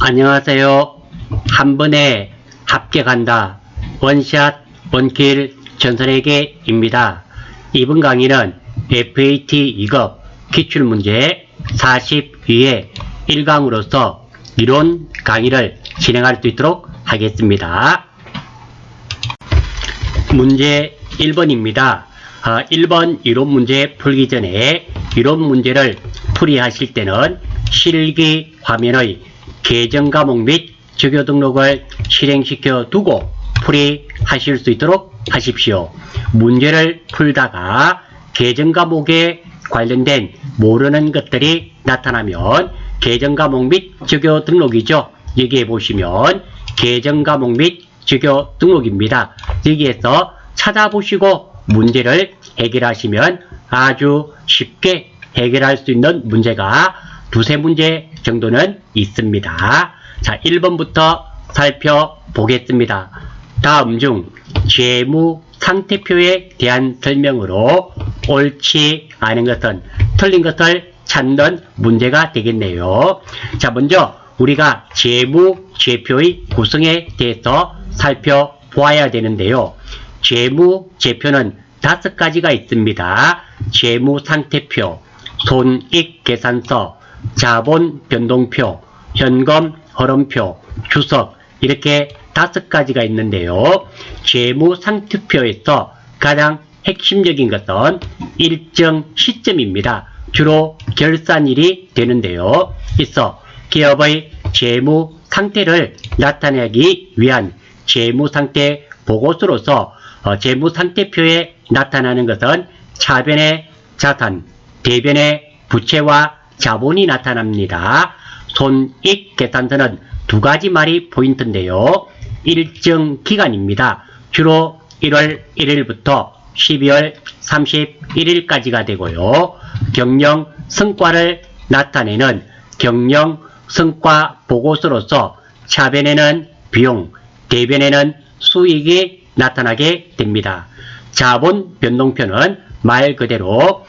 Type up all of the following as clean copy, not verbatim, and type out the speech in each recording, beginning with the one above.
안녕하세요. 한 번에 합격한다. 원샷 원킬 전설에게입니다. 이번 강의는 FAT 2급 기출문제 42의 1강으로서 이론 강의를 진행할 수 있도록 하겠습니다. 문제 1번입니다. 1번 이론 문제 풀기 전에 이론 문제를 풀이하실 때는 실기 화면의 계정 과목 및 주교 등록을 실행시켜 두고 풀이하실 수 있도록 하십시오. 문제를 풀다가 계정 과목에 관련된 모르는 것들이 나타나면 계정 과목 및 주교 등록이죠. 여기에 보시면 계정 과목 및 주교 등록입니다. 여기에서 찾아보시고 문제를 해결하시면 아주 쉽게 해결할 수 있는 문제가 두세 문제 정도는 있습니다. 자, 1번부터 살펴보겠습니다. 다음 중 재무 상태표에 대한 설명으로 옳지 않은 것은 틀린 것을 찾는 문제가 되겠네요. 자, 먼저 우리가 재무제표의 구성에 대해서 살펴보아야 되는데요. 재무제표는 5가지가 있습니다. 재무상태표, 손익계산서, 자본변동표, 현금 흐름표, 주석, 이렇게 5가지가 있는데요. 재무상태표에서 가장 핵심적인 것은 일정 시점입니다. 주로 결산일이 되는데요. 있어 기업의 재무 상태를 나타내기 위한 재무상태 보고서로서 재무상태표에 나타나는 것은 차변의 자산, 대변의 부채와 자본이 나타납니다. 손익계산서는 2가지 말이 포인트인데요. 일정 기간입니다. 주로 1월 1일부터 12월 31일까지가 되고요. 경영 성과를 나타내는 경영 성과 보고서로서 차변에는 비용, 대변에는 수익이 나타나게 됩니다. 자본 변동표는 말 그대로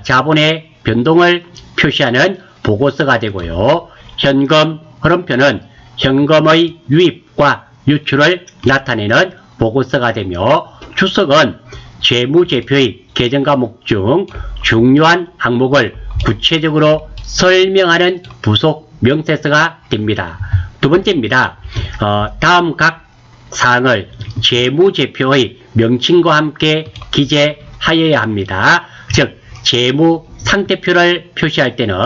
자본의 변동을 표시하는 보고서가 되고요. 현금 흐름표는 현금의 유입과 유출을 나타내는 보고서가 되며 주석은 재무제표의 계정 과목 중 중요한 항목을 구체적으로 설명하는 부속 명세서가 됩니다. 두 번째입니다. 다음 각 사항을 재무제표의 명칭과 함께 기재하여야 합니다. 즉 재무상태표를 표시할 때는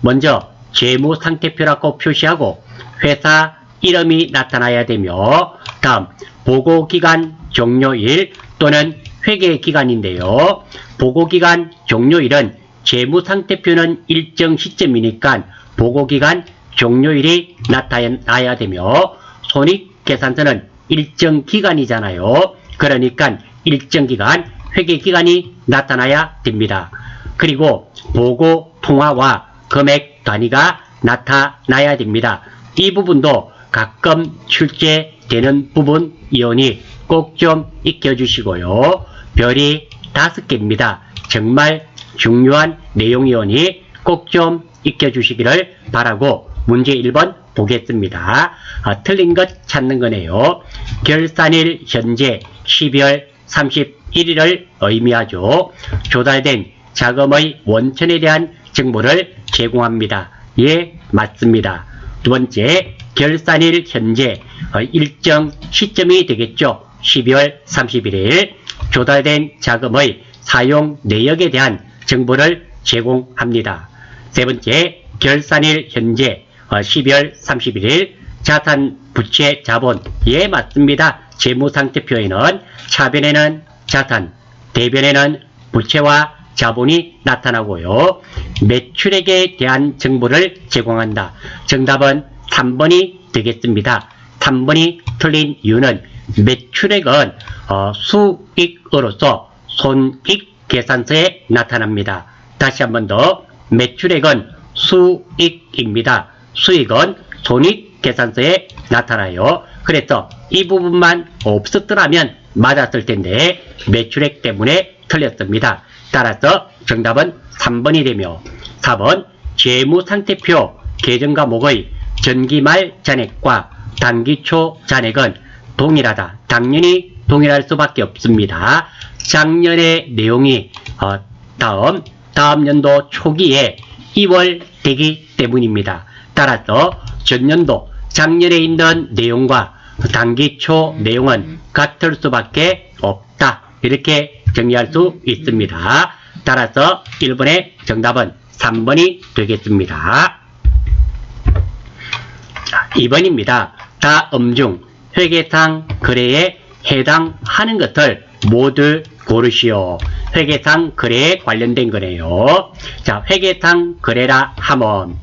먼저 재무상태표라고 표시하고 회사 이름이 나타나야 되며 다음 보고기간 종료일 또는 회계기간인데요. 보고기간 종료일은 재무상태표는 일정 시점이니까 보고기간 종료일이 나타나야 되며 손익계산서는 일정 기간이잖아요. 그러니까 일정 기간 회계기간이 나타나야 됩니다. 그리고 보고 통화와 금액 단위가 나타나야 됩니다. 이 부분도 가끔 출제되는 부분이오니 꼭 좀 익혀주시고요. 별이 5개입니다. 정말 중요한 내용이오니 꼭 좀 익혀주시기를 바라고 문제 1번 보겠습니다. 틀린 것 찾는 거네요. 결산일 현재 12월 31일을 의미하죠. 조달된 자금의 원천에 대한 정보를 제공합니다. 예, 맞습니다. 두 번째, 결산일 현재 일정 시점이 되겠죠. 12월 31일 조달된 자금의 사용 내역에 대한 정보를 제공합니다. 세 번째, 결산일 현재 12월 31일 자산, 부채, 자본. 예, 맞습니다. 재무상태표에는 차변에는 자산, 대변에는 부채와 자본이 나타나고요. 매출액에 대한 정보를 제공한다. 정답은 3번이 되겠습니다. 3번이 틀린 이유는 매출액은 수익으로서 손익계산서에 나타납니다. 다시 한 번 더, 매출액은 수익입니다. 수익은 손익계산서에 나타나요. 그래서 이 부분만 없었더라면 맞았을 텐데 매출액 때문에 틀렸습니다. 따라서 정답은 3번이 되며 4번 재무상태표 계정 과목의 전기말 잔액과 단기초 잔액은 동일하다. 당연히 동일할 수밖에 없습니다. 작년의 내용이 다음 연도 초기에 2월 되기 때문입니다. 따라서 전년도 작년에 있는 내용과 단기초 내용은 같을 수밖에 없다. 이렇게 정리할 수 있습니다. 따라서 1번의 정답은 3번이 되겠습니다. 자, 2번입니다. 다음 중 회계상 거래에 해당하는 것을 모두 고르시오. 회계상 거래에 관련된 거네요. 자, 회계상 거래라 하면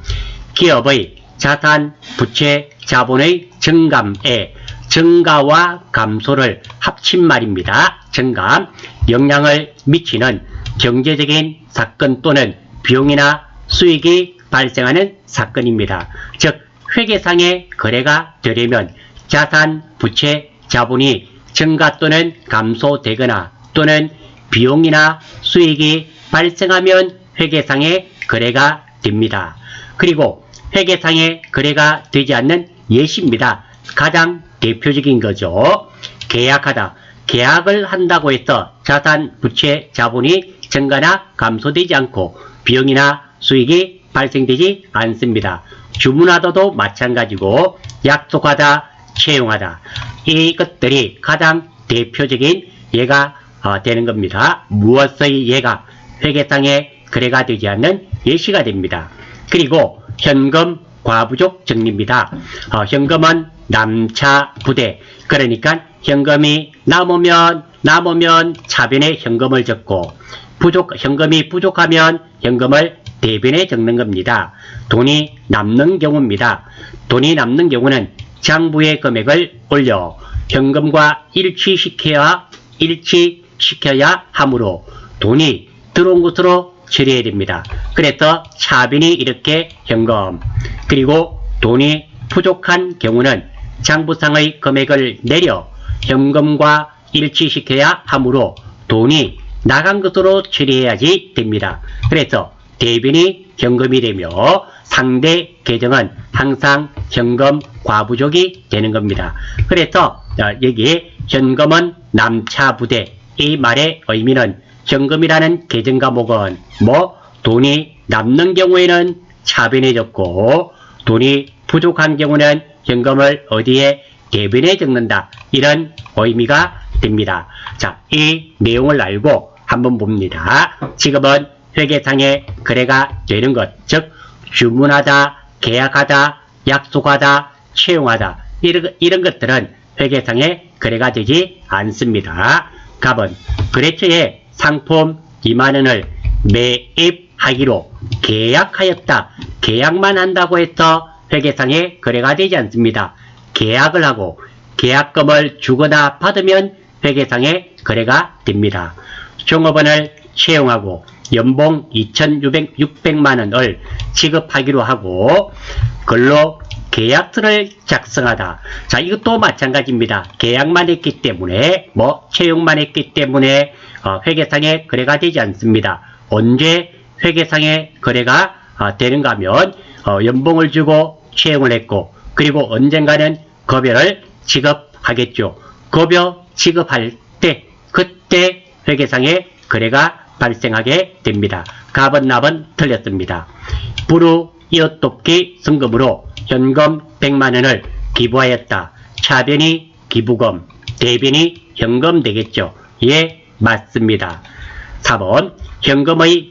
기업의 자산, 부채, 자본의 증감에 증가와 감소를 합친 말입니다. 증감, 영향을 미치는 경제적인 사건 또는 비용이나 수익이 발생하는 사건입니다. 즉, 회계상의 거래가 되려면 자산, 부채, 자본이 증가 또는 감소되거나 또는 비용이나 수익이 발생하면 회계상의 거래가 됩니다. 그리고 회계상의 거래가 되지 않는 예시입니다. 가장 대표적인 거죠. 계약하다. 계약을 한다고 해서 자산, 부채, 자본이 증가나 감소되지 않고 비용이나 수익이 발생되지 않습니다. 주문하다도 마찬가지고 약속하다, 채용하다. 이것들이 가장 대표적인 예가 되는 겁니다. 무엇의 예가 회계상의 거래가 되지 않는 예시가 됩니다. 그리고 현금 과부족 정리입니다. 현금은 남차 부대. 그러니까 현금이 남으면 차변에 현금을 적고 현금이 부족하면 현금을 대변에 적는 겁니다. 돈이 남는 경우입니다. 돈이 남는 경우는 장부의 금액을 올려 현금과 일치시켜야 하므로 돈이 들어온 것으로 처리해야 됩니다. 그래서 차변이 이렇게 현금, 그리고 돈이 부족한 경우는 장부상의 금액을 내려 현금과 일치시켜야 하므로 돈이 나간 것으로 처리해야지 됩니다. 그래서 대변이 현금이 되며 상대 계정은 항상 현금 과부족이 되는 겁니다. 그래서 여기 현금은 남차 부대, 이 말의 의미는 현금이라는 계정 과목은 돈이 남는 경우에는 차변에 적고 돈이 부족한 경우는 현금을 어디에 대변에 적는다. 이런 의미가 됩니다. 자, 이 내용을 알고 한번 봅니다. 지금은 회계상의 거래가 되는 것, 즉 주문하다, 계약하다, 약속하다, 채용하다 이런 것들은 회계상의 거래가 되지 않습니다. 갑은 거래처에 상품 2만원을 매입하기로 계약하였다. 계약만 한다고 해서 회계상의 거래가 되지 않습니다. 계약을 하고 계약금을 주거나 받으면 회계상의 거래가 됩니다. 종업원을 채용하고 연봉 2,600만원을 지급하기로 하고 근로 계약서를 작성하다. 자, 이것도 마찬가지입니다. 계약만 했기 때문에 채용만 했기 때문에 회계상의 거래가 되지 않습니다. 언제 회계상의 거래가 되는가 하면 연봉을 주고 채용을 했고 그리고 언젠가는 급여를 지급하겠죠. 급여 지급할 때 그때 회계상의 거래가 발생하게 됩니다. 갑은 납은 틀렸습니다. 부루 이웃돕기 성금으로 현금 100만원을 기부하였다. 차변이 기부금, 대변이 현금 되겠죠. 예, 맞습니다. 4번 현금의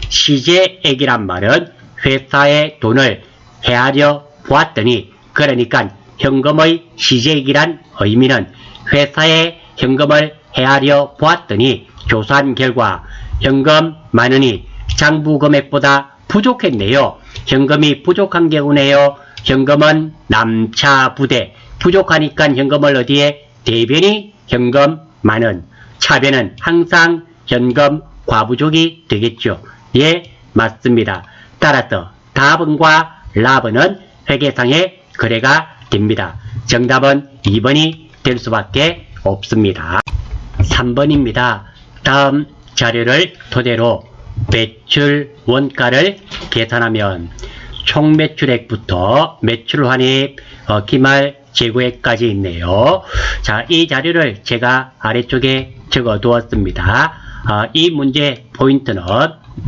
시제액이란 말은 회사의 돈을 헤아려 보았더니 그러니까 현금의 시제액이란 의미는 회사의 현금을 헤아려 보았더니 조사한 결과 현금 만원이 장부 금액보다 부족했네요. 현금이 부족한 경우네요. 현금은 남차 부대. 부족하니까 현금을 어디에? 대변이 현금 만원. 차변은 항상 현금 과부족이 되겠죠. 예, 맞습니다. 따라서 다번과 라번은 회계상의 거래가 됩니다. 정답은 2번이 될 수밖에 없습니다. 3번입니다. 다음 자료를 토대로 매출 원가를 계산하면 총 매출액부터 매출 환입, 기말 재고액까지 있네요. 자, 이 자료를 제가 아래쪽에 적어 두었습니다. 이 문제 포인트는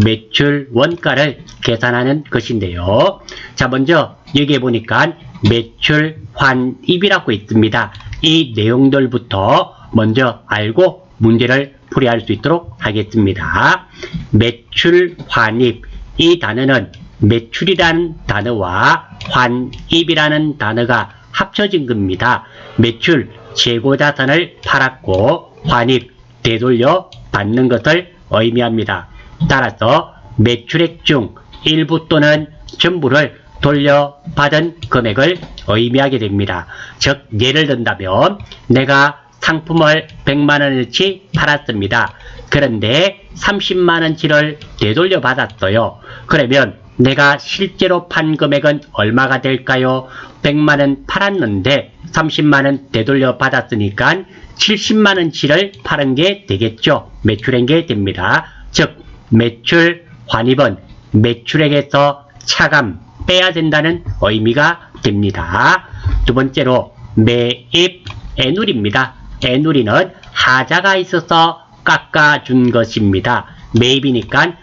매출 원가를 계산하는 것인데요. 자, 먼저 여기에 보니까 매출 환입이라고 있습니다. 이 내용들부터 먼저 알고 문제를 풀이할 수 있도록 하겠습니다. 매출 환입, 이 단어는 매출이라는 단어와 환입이라는 단어가 합쳐진 겁니다. 매출, 재고자산을 팔았고 환입, 되돌려 받는 것을 의미합니다. 따라서 매출액 중 일부 또는 전부를 돌려받은 금액을 의미하게 됩니다. 즉, 예를 든다면 내가 상품을 100만원어치 팔았습니다. 그런데 30만원치를 되돌려 받았어요. 그러면 내가 실제로 판 금액은 얼마가 될까요? 100만원 팔았는데 30만원 되돌려 받았으니까 70만원치를 파는 게 되겠죠. 매출한 게 됩니다. 즉, 매출 환입은 매출액에서 차감 빼야 된다는 의미가 됩니다. 두 번째로 매입 애누리입니다. 애누리는 하자가 있어서 깎아준 것입니다. 매입이니까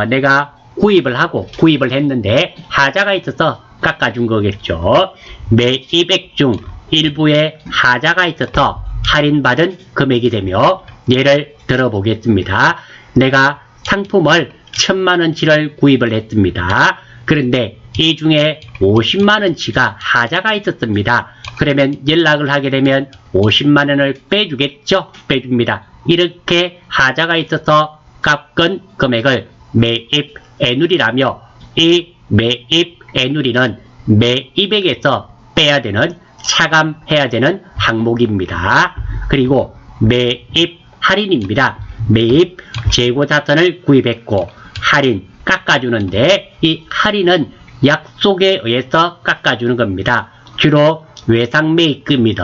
내가 구입을 했는데 하자가 있어서 깎아준 거겠죠. 매입액 중 일부에 하자가 있어서 할인받은 금액이 되며, 예를 들어 보겠습니다. 내가 상품을 1000만원치를 구입을 했습니다. 그런데 이 중에 50만원치가 하자가 있었습니다. 그러면 연락을 하게 되면 50만원을 빼주겠죠? 빼줍니다. 이렇게 하자가 있어서 깎은 금액을 매입 애누리라며, 이 매입 애누리는 매입액에서 빼야 되는, 차감해야 되는 항목입니다. 그리고 매입 할인입니다. 매입 재고자산을 구입했고 할인 깎아주는데, 이 할인은 약속에 의해서 깎아주는 겁니다. 주로 외상 매입금이든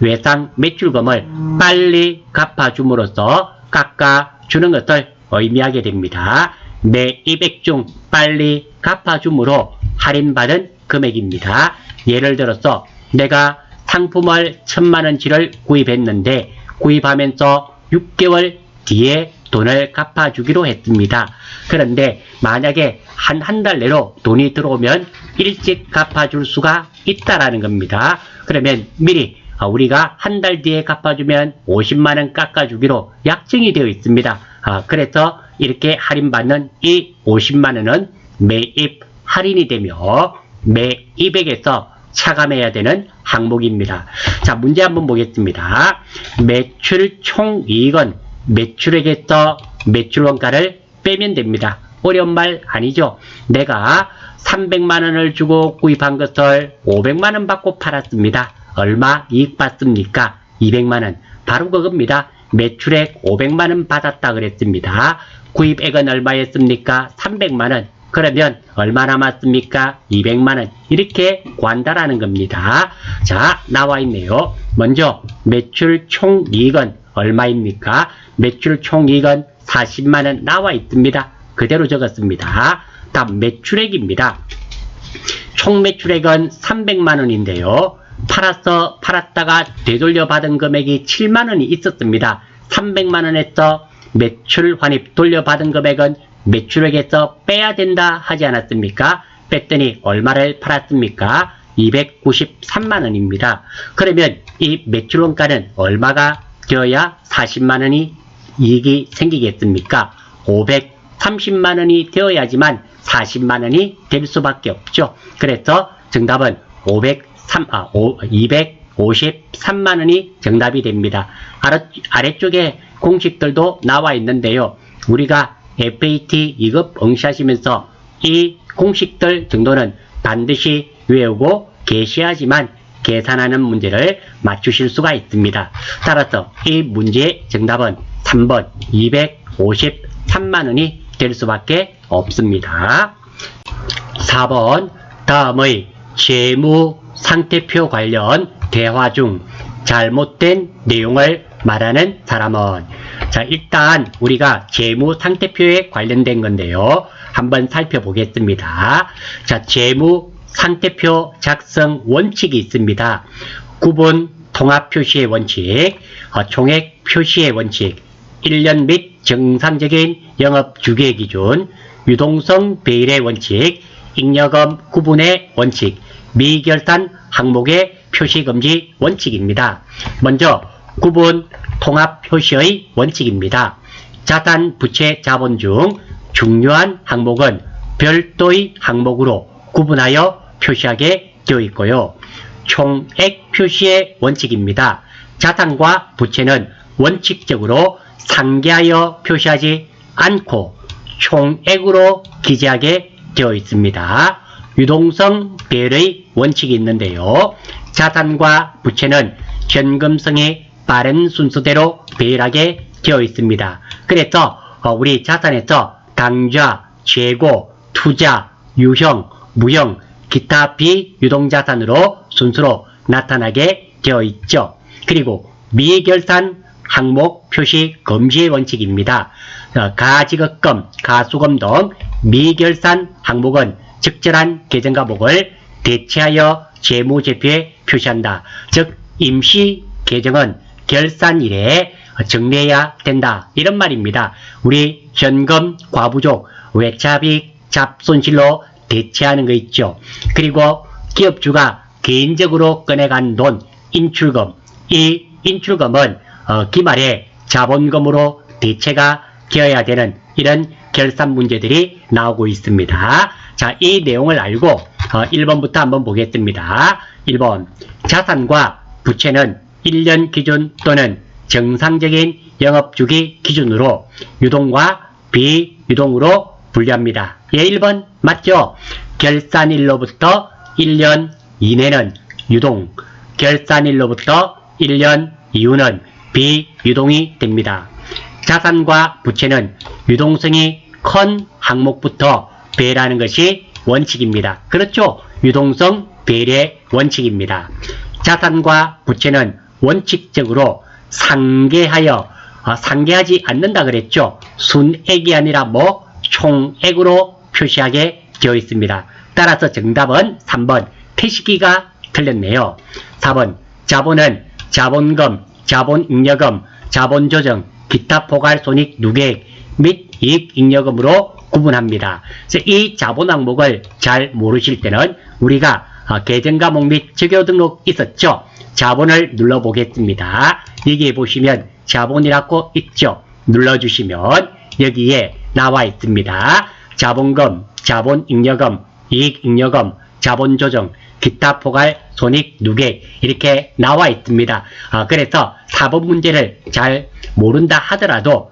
외상 매출금을 빨리 갚아줌으로써 깎아주는 것을 의미하게 됩니다. 매입액 중 빨리 갚아줌으로 할인받은 금액입니다. 예를 들어서 내가 상품을 1000만원치를 구입했는데 구입하면서 6개월 뒤에 돈을 갚아주기로 했습니다. 그런데 만약에 한 달 내로 돈이 들어오면 일찍 갚아줄 수가 있다라는 겁니다. 그러면 미리 우리가 한 달 뒤에 갚아주면 50만원 깎아주기로 약정이 되어 있습니다. 그래서 이렇게 할인받는 이 50만원은 매입 할인이 되며 매입액에서 차감해야 되는 항목입니다. 자, 문제 한번 보겠습니다. 매출 총이익은 매출액에서 매출원가를 빼면 됩니다. 어려운 말 아니죠? 내가 300만원을 주고 구입한 것을 500만원 받고 팔았습니다. 얼마 이익 받습니까? 200만원. 바로 그겁니다. 매출액 500만원 받았다 그랬습니다. 구입액은 얼마였습니까? 300만원. 그러면 얼마 남았습니까? 200만원. 이렇게 구한다라는 겁니다. 자, 나와 있네요. 먼저 매출 총이익은 얼마입니까? 매출 총이익은 40만원 나와 있습니다. 그대로 적었습니다. 다음 매출액입니다. 총 매출액은 300만원인데요. 팔았다가 되돌려 받은 금액이 7만원이 있었습니다. 300만원에서 매출 환입 돌려받은 금액은 매출액에서 빼야 된다 하지 않았습니까? 뺐더니 얼마를 팔았습니까? 293만원입니다. 그러면 이 매출원가는 얼마가 되어야 40만원이 이익이 생기겠습니까? 530만원이 되어야지만 40만원이 될 수밖에 없죠. 그래서 정답은 253만원이 정답이 됩니다. 아래쪽에 공식들도 나와 있는데요. 우리가 FAT 2급 응시하시면서 이 공식들 정도는 반드시 외우고 계셔야지만 계산하는 문제를 맞추실 수가 있습니다. 따라서 이 문제의 정답은 3번 253만원이 될 수밖에 없습니다. 4번 다음의 재무 상태표 관련 대화 중 잘못된 내용을 말하는 사람은, 자, 일단 우리가 재무 상태표에 관련된 건데요. 한번 살펴보겠습니다. 자, 재무 상태표 작성 원칙이 있습니다. 구분 통합 표시의 원칙, 총액 표시의 원칙, 1년 및 정상적인 영업 주기의 기준, 유동성 배일의 원칙, 잉여금 구분의 원칙, 미결산 항목의 표시 금지 원칙입니다. 먼저 구분 통합 표시의 원칙입니다. 자산 부채 자본 중 중요한 항목은 별도의 항목으로 구분하여 표시하게 되어 있고요. 총액 표시의 원칙입니다. 자산과 부채는 원칙적으로 상계하여 표시하지 않고 총액으로 기재하게 되어 있습니다. 유동성 배열의 원칙이 있는데요. 자산과 부채는 현금성이 빠른 순서대로 배열하게 되어 있습니다. 그래서 우리 자산에서 당좌, 재고, 투자, 유형, 무형, 기타 비유동자산으로 순서로 나타나게 되어 있죠. 그리고 미결산 항목 표시 금지의 원칙입니다. 가지급금, 가수금 등 미결산 항목은 적절한 계정 과목을 대체하여 재무제표에 표시한다. 즉 임시 계정은 결산일에 정리해야 된다. 이런 말입니다. 우리 현금 과부족, 외차비 잡손실로 대체하는 거 있죠. 그리고 기업주가 개인적으로 꺼내간 돈, 인출금, 이 인출금은 기말에 자본금으로 대체가 되어야 되는 이런 결산 문제들이 나오고 있습니다. 자, 이 내용을 알고 1번부터 한번 보겠습니다. 1번, 자산과 부채는 1년 기준 또는 정상적인 영업주기 기준으로 유동과 비유동으로 분류합니다. 예, 1번 맞죠? 결산일로부터 1년 이내는 유동, 결산일로부터 1년 이후는 비유동이 됩니다. 자산과 부채는 유동성이 큰 항목부터 배열하는 것이 원칙입니다. 그렇죠? 유동성 배열의 원칙입니다. 자산과 부채는 원칙적으로 상계하지 않는다 그랬죠? 순액이 아니라 총액으로 표시하게 되어 있습니다. 따라서 정답은 3번 태식이가 틀렸네요. 4번 자본은 자본금, 자본잉여금, 자본조정, 기타 포괄손익 누계액 및 이익잉여금으로 구분합니다. 이 자본 항목을 잘 모르실 때는 우리가 계정과목 및 적용등록 있었죠? 자본을 눌러보겠습니다. 여기에 보시면 자본이라고 있죠? 눌러주시면 여기에 나와 있습니다. 자본금, 자본잉여금, 이익잉여금, 자본조정, 기타 포괄 손익 누계액 이렇게 나와 있습니다. 그래서 4번 문제를 잘 모른다 하더라도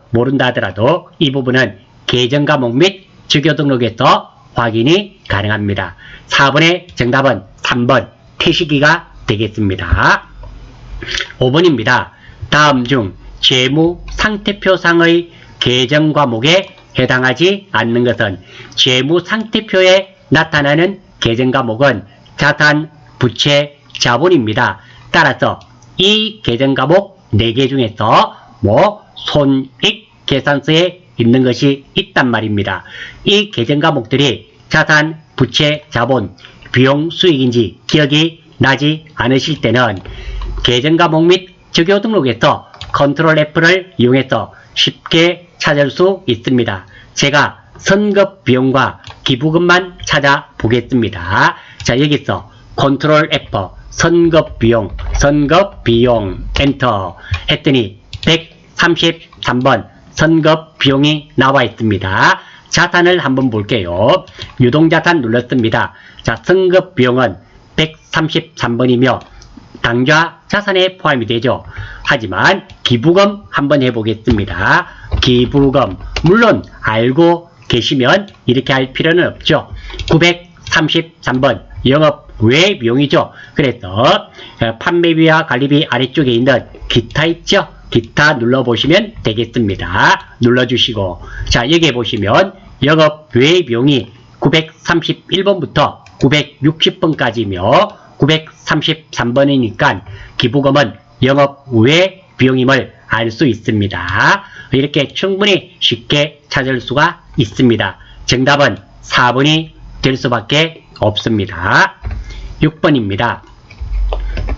이 부분은 계정 과목 및 주교 등록에서 확인이 가능합니다. 4번의 정답은 3번 태식이가 되겠습니다. 5번입니다. 다음 중 재무 상태표상의 계정 과목에 해당하지 않는 것은 재무 상태표에 나타나는 계정 과목은 자산, 부채, 자본입니다. 따라서 이 계정 과목 4개 중에서 손익 계산서에 있는 것이 있단 말입니다. 이 계정 과목들이 자산, 부채, 자본, 비용, 수익인지 기억이 나지 않으실 때는 계정 과목 및 적용 등록에서 컨트롤 F를 이용해서 쉽게 찾을 수 있습니다. 제가 선급 비용과 기부금만 찾아보겠습니다. 자, 여기서 컨트롤 F 선급 비용 엔터 했더니 133번 선급 비용이 나와 있습니다. 자산을 한번 볼게요. 유동자산 눌렀습니다. 자, 선급 비용은 133번이며 당좌 자산에 포함이 되죠. 하지만 기부금 한번 해보겠습니다. 기부금 물론 알고 계시면 이렇게 할 필요는 없죠. 933번 영업 외 비용이죠. 그래서 판매비와 관리비 아래쪽에 있는 기타 있죠. 기타 눌러보시면 되겠습니다. 눌러주시고 자, 여기에 보시면 영업 외 비용이 931번부터 960번까지며 933번이니까 기부금은 영업 외 비용임을 알 수 있습니다. 이렇게 충분히 쉽게 찾을 수가 있습니다. 정답은 4번이 될 수밖에 없습니다. 6번입니다.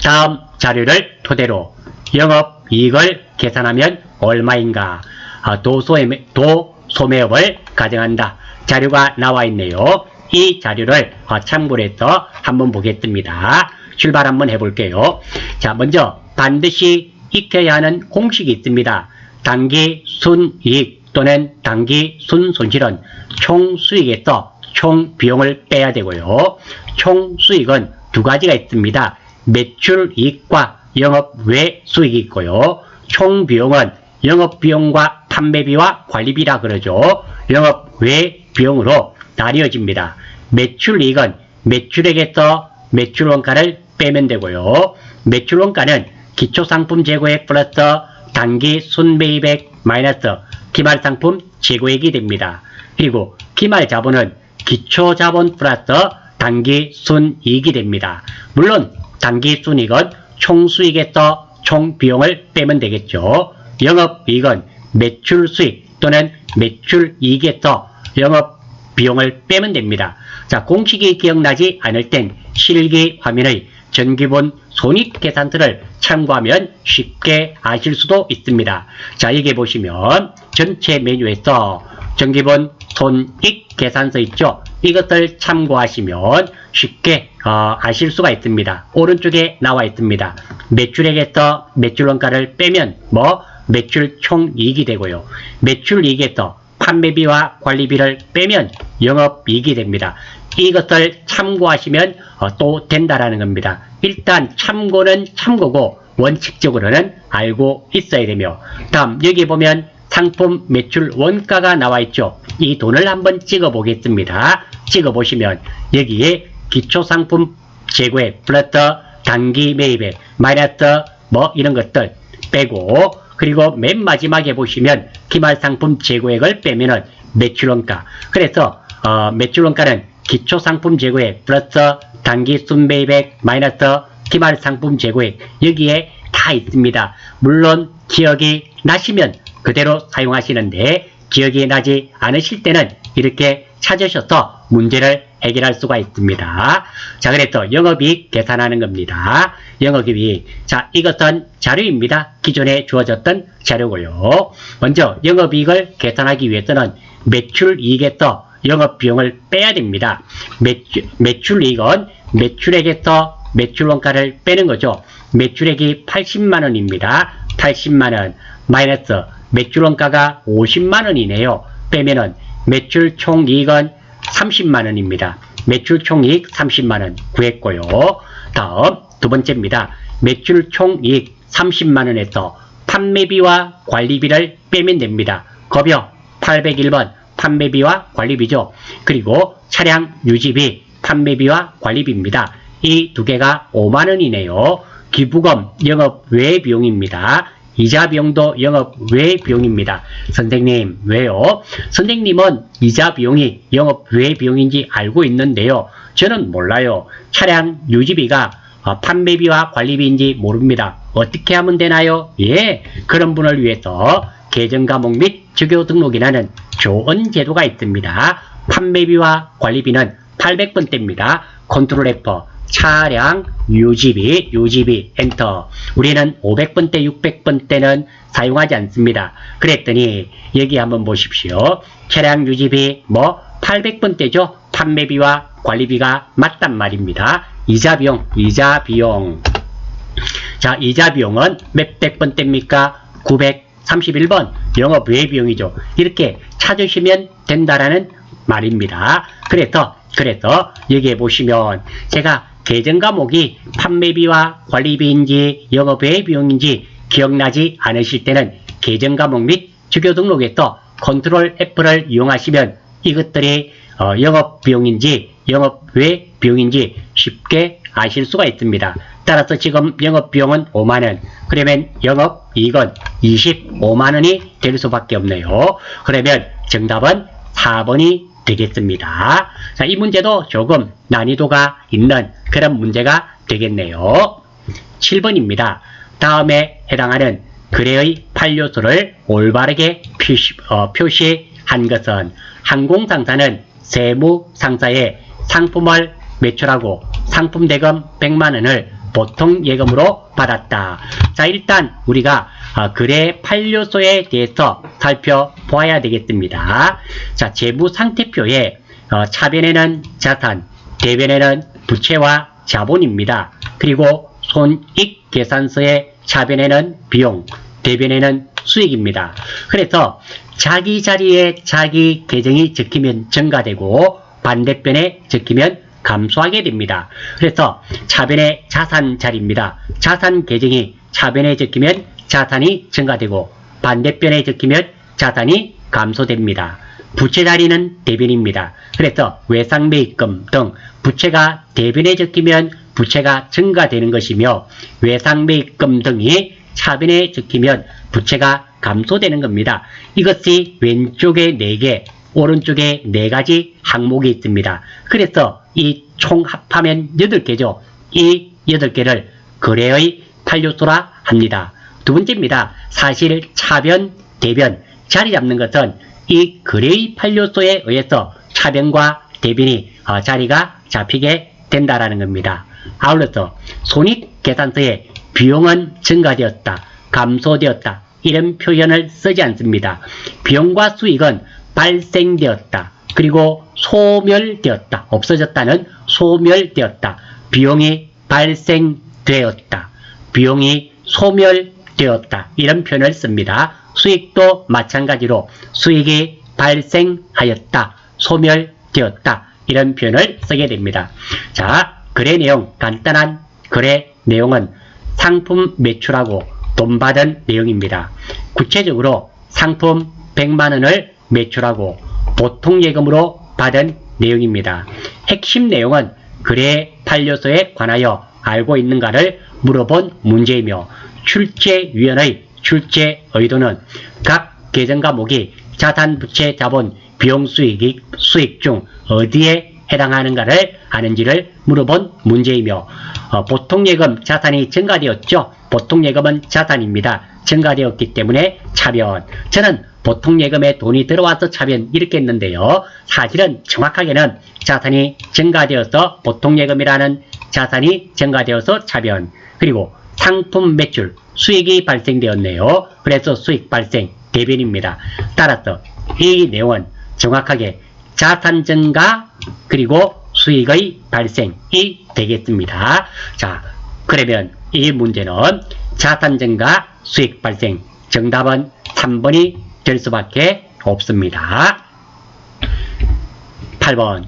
다음 자료를 토대로 영업이익을 계산하면 얼마인가? 도소매업을 가정한다. 자료가 나와 있네요. 이 자료를 참고로 해서 한번 보겠습니다. 출발 한번 해볼게요. 자, 먼저 반드시 익혀야 하는 공식이 있습니다. 단기 순이익 또는 단기 순손실은 총수익에서 총비용을 빼야 되고요. 총수익은 두 가지가 있습니다. 매출이익과 영업외수익이 있고요. 총비용은 영업비용과 판매비와 관리비라 그러죠. 영업외비용으로 나뉘어집니다. 매출이익은 매출액에서 매출원가를 빼면 되고요. 매출원가는 기초상품 재고액 플러스 단기 순매입액 마이너스 기말상품 재고액이 됩니다. 그리고 기말자본은 기초자본 플러스 단기 순이익이 됩니다. 물론 단기 순이익은 총수익에서 총비용을 빼면 되겠죠. 영업이익은 매출수익 또는 매출이익에서 영업비용을 빼면 됩니다. 자, 공식이 기억나지 않을 땐 실기 화면의 전기본 손익계산서를 참고하면 쉽게 아실 수도 있습니다. 자, 여기 보시면 전체 메뉴에서 전기본 손익계산서 있죠. 이것을 참고하시면 쉽게 아실 수가 있습니다. 오른쪽에 나와 있습니다. 매출액에서 매출원가를 빼면 매출 총이익이 되고요. 매출이익에서 판매비와 관리비를 빼면 영업이익이 됩니다. 이것을 참고하시면 또 된다라는 겁니다. 일단 참고는 참고고 원칙적으로는 알고 있어야 되며, 다음 여기 보면 상품 매출 원가가 나와 있죠. 이 돈을 한번 찍어 보겠습니다. 찍어 보시면 여기에 기초상품 재고액 플러스 단기 매입액 마이너스 이런 것들 빼고, 그리고 맨 마지막에 보시면 기말상품 재고액을 빼면은 매출원가. 그래서 매출원가는 기초상품 재고액 플러스 단기 순매입액 마이너스 기말상품 재고액, 여기에 다 있습니다. 물론 기억이 나시면 그대로 사용하시는데, 기억이 나지 않으실 때는 이렇게 찾으셔서 문제를 해결할 수가 있습니다. 자, 그래서 영업이익 계산하는 겁니다. 영업이익. 자, 이것은 자료입니다. 기존에 주어졌던 자료고요. 먼저 영업이익을 계산하기 위해서는 매출이익에서 영업비용을 빼야 됩니다. 매출이익은 매출액에서 매출원가를 빼는 거죠. 매출액이 80만원입니다. 80만원 마이너스 매출원가가 50만원이네요. 빼면은 매출 총이익은 30만원입니다. 매출 총이익 30만원 구했고요. 다음 두 번째입니다. 매출 총이익 30만원에서 판매비와 관리비를 빼면 됩니다. 급여 801번 판매비와 관리비죠. 그리고 차량 유지비 판매비와 관리비입니다. 이 두 개가 5만원이네요. 기부금 영업외비용입니다. 이자 비용도 영업외 비용입니다. 선생님, 왜요? 선생님은 이자 비용이 영업외 비용인지 알고 있는데요. 저는 몰라요. 차량 유지비가 판매비와 관리비인지 모릅니다. 어떻게 하면 되나요? 예, 그런 분을 위해서 계정과목 및 주교 등록이라는 좋은 제도가 있습니다. 판매비와 관리비는 800번대입니다. 컨트롤 F, 차량 유지비 엔터. 우리는 500번대 600번대는 사용하지 않습니다. 그랬더니 여기 한번 보십시오. 차량 유지비 800번대죠. 판매비와 관리비가 맞단 말입니다. 이자 비용. 자, 이자 비용은 몇백 번대입니까? 931번 영업외 비용이죠. 이렇게 찾으시면 된다라는 말입니다. 그래서 여기에 보시면 제가 계정 과목이 판매비와 관리비인지 영업외 비용인지 기억나지 않으실 때는 계정 과목 및 주교 등록에서 컨트롤 F를 이용하시면 이것들이 영업 비용인지 영업외 비용인지 쉽게 아실 수가 있습니다. 따라서 지금 영업 비용은 5만원, 그러면 영업 이익은 25만원이 될 수밖에 없네요. 그러면 정답은 4번이 되겠습니다. 자, 이 문제도 조금 난이도가 있는 그런 문제가 되겠네요. 7번입니다. 다음에 해당하는 거래의 판료수를 올바르게 한 것은 항공상사는 세무상사에 상품을 매출하고 상품 대금 100만원을 보통 예금으로 받았다. 자, 일단 우리가 거래 판료소에 대해서 살펴보아야 되겠습니다. 자, 재무상태표에 차변에는 자산, 대변에는 부채와 자본입니다. 그리고 손익계산서의 차변에는 비용, 대변에는 수익입니다. 그래서 자기 자리에 자기 계정이 적히면 증가되고 반대편에 적히면 감소하게 됩니다. 그래서 차변에 자산 자리입니다. 자산 계정이 차변에 적히면 자산이 증가되고 반대편에 적히면 자산이 감소됩니다. 부채 자리는 대변입니다. 그래서 외상매입금 등 부채가 대변에 적히면 부채가 증가되는 것이며 외상매입금 등이 차변에 적히면 부채가 감소되는 겁니다. 이것이 왼쪽에 4개, 오른쪽에 4가지 항목이 있습니다. 그래서 이 총 합하면 8개죠. 이 8개를 거래의 판료소라 합니다. 두 번째입니다. 사실 차변, 대변, 자리 잡는 것은 이 거래의 판료소에 의해서 차변과 대변이 자리가 잡히게 된다라는 겁니다. 아울러서 손익계산서에 비용은 증가되었다, 감소되었다 이런 표현을 쓰지 않습니다. 비용과 수익은 발생되었다, 그리고 소멸되었다, 없어졌다는 소멸되었다, 비용이 발생되었다, 비용이 소멸되었다 이런 표현을 씁니다. 수익도 마찬가지로 수익이 발생하였다, 소멸되었다 이런 표현을 쓰게 됩니다. 자, 거래 내용 간단한 거래 내용은 상품 매출하고 돈 받은 내용입니다. 구체적으로 상품 100만원을 매출하고 보통 예금으로 받은 내용입니다. 핵심 내용은 거래 판료소에 관하여 알고 있는가를 물어본 문제이며 출제위원의 출제 의도는 각 계정 과목이 자산, 부채, 자본, 비용, 수익 중 어디에 해당하는가를 아는지를 물어본 문제이며 보통 예금 자산이 증가되었죠. 보통 예금은 자산입니다. 증가되었기 때문에 차변. 저는 보통 예금에 돈이 들어와서 차변 이렇게 했는데요. 사실은 정확하게는 자산이 증가되어서 보통 예금이라는 자산이 증가되어서 차변. 그리고 상품 매출, 수익이 발생되었네요. 그래서 수익 발생, 대변입니다. 따라서 이 내용은 정확하게 자산 증가 그리고 수익의 발생이 되겠습니다. 자, 그러면 이 문제는 자산 증가, 수익 발생, 정답은 3번이 될 수밖에 없습니다. 8번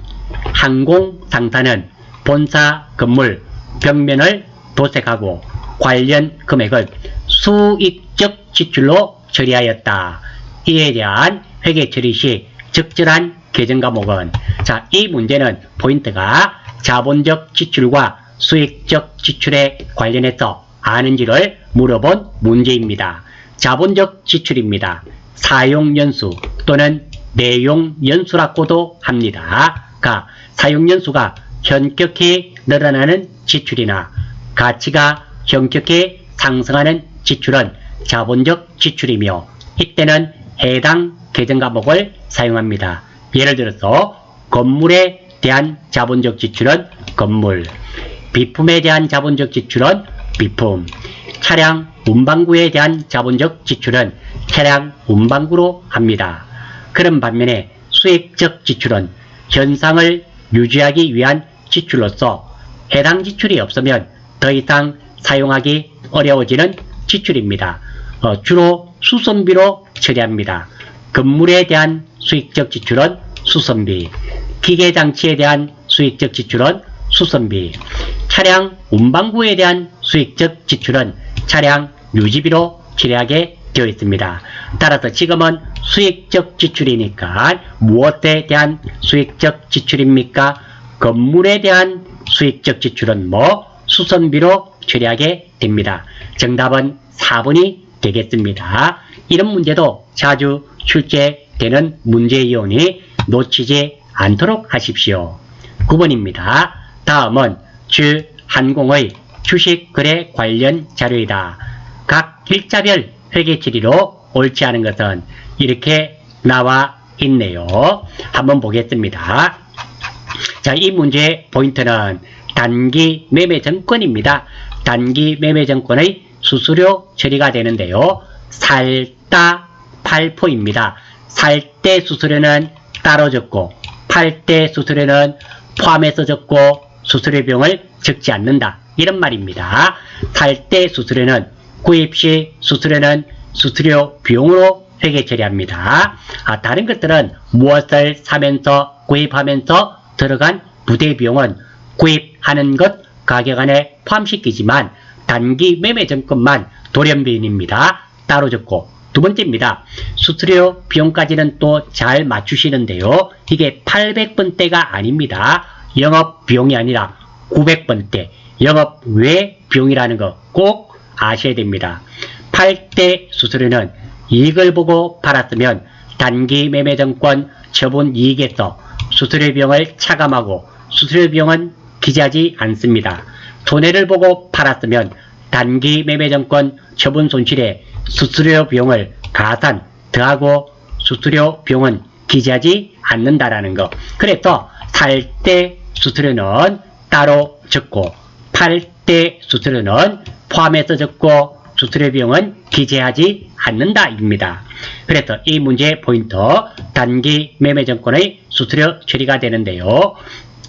항공상사는 본사 건물 벽면을 도색하고 관련 금액을 수익적 지출로 처리하였다. 이에 대한 회계 처리 시 적절한 계정 과목은, 자, 이 문제는 포인트가 자본적 지출과 수익적 지출에 관련해서 아는지를 물어본 문제입니다. 자본적 지출입니다. 사용연수 또는 내용연수라고도 합니다. 사용연수가 현격히 늘어나는 지출이나 가치가 현격히 상승하는 지출은 자본적 지출이며 이때는 해당 계정 과목을 사용합니다. 예를 들어서 건물에 대한 자본적 지출은 건물, 비품에 대한 자본적 지출은 비품, 차량 운반구에 대한 자본적 지출은 차량 운반구로 합니다. 그런 반면에 수익적 지출은 현상을 유지하기 위한 지출로서 해당 지출이 없으면 더 이상 사용하기 어려워지는 지출입니다. 주로 수선비로 처리합니다. 건물에 대한 수익적 지출은 수선비, 기계장치에 대한 수익적 지출은 수선비, 차량 운반구에 대한 수익적 지출은 차량 유지비로 처리하게 되어 있습니다. 따라서 지금은 수익적 지출이니까 무엇에 대한 수익적 지출입니까? 건물에 대한 수익적 지출은 수선비로 처리하게 됩니다. 정답은 4번이 되겠습니다. 이런 문제도 자주 출제되는 문제이오니 놓치지 않도록 하십시오. 9번입니다. 다음은 주한공의 주식거래 관련 자료이다. 각 일자별 회계 처리로 옳지 않은 것은 이렇게 나와 있네요. 한번 보겠습니다. 자, 이 문제의 포인트는 단기 매매 정권입니다. 단기 매매 정권의 수수료 처리가 되는데요. 살다 8포입니다. 살 때 수수료는 따로 적고 팔 때 수수료는 포함해서 적고 수수료 비용을 적지 않는다. 이런 말입니다. 살 때 수수료는 구입 시 수수료는 수수료 비용으로 회계 처리합니다. 다른 것들은 무엇을 사면서 구입하면서 들어간 부대 비용은 구입하는 것 가격 안에 포함시키지만 단기 매매 정권만 돌연변입니다. 따로 적고 두 번째입니다. 수수료 비용까지는 또 잘 맞추시는데요. 이게 800번대가 아닙니다. 영업 비용이 아니라 900번대 영업 외 비용이라는 거 꼭 아셔야 됩니다. 팔 때 수수료는 이익을 보고 팔았으면 단기 매매 정권 처분 이익에서 수수료 비용을 차감하고 수수료 비용은 기재하지 않습니다. 손해를 보고 팔았으면 단기 매매 정권 처분 손실에 수수료 비용을 가산 더하고 수수료 비용은 기재하지 않는다라는 거. 그래서 살 때 수수료는 따로 적고 팔 때 수수료는 포함해서 적고 수수료 비용은 기재하지 않는다입니다. 그래서 이 문제의 포인트 단기 매매 정권의 수수료 처리가 되는데요.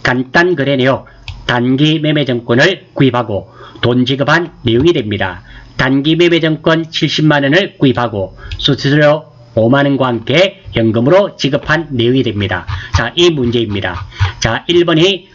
간단 거래 내역 단기 매매 정권을 구입하고 돈 지급한 내용이 됩니다. 단기 매매 정권 70만원을 구입하고 수수료 5만원과 함께 현금으로 지급한 내용이 됩니다. 자, 이 문제입니다. 자, 1번이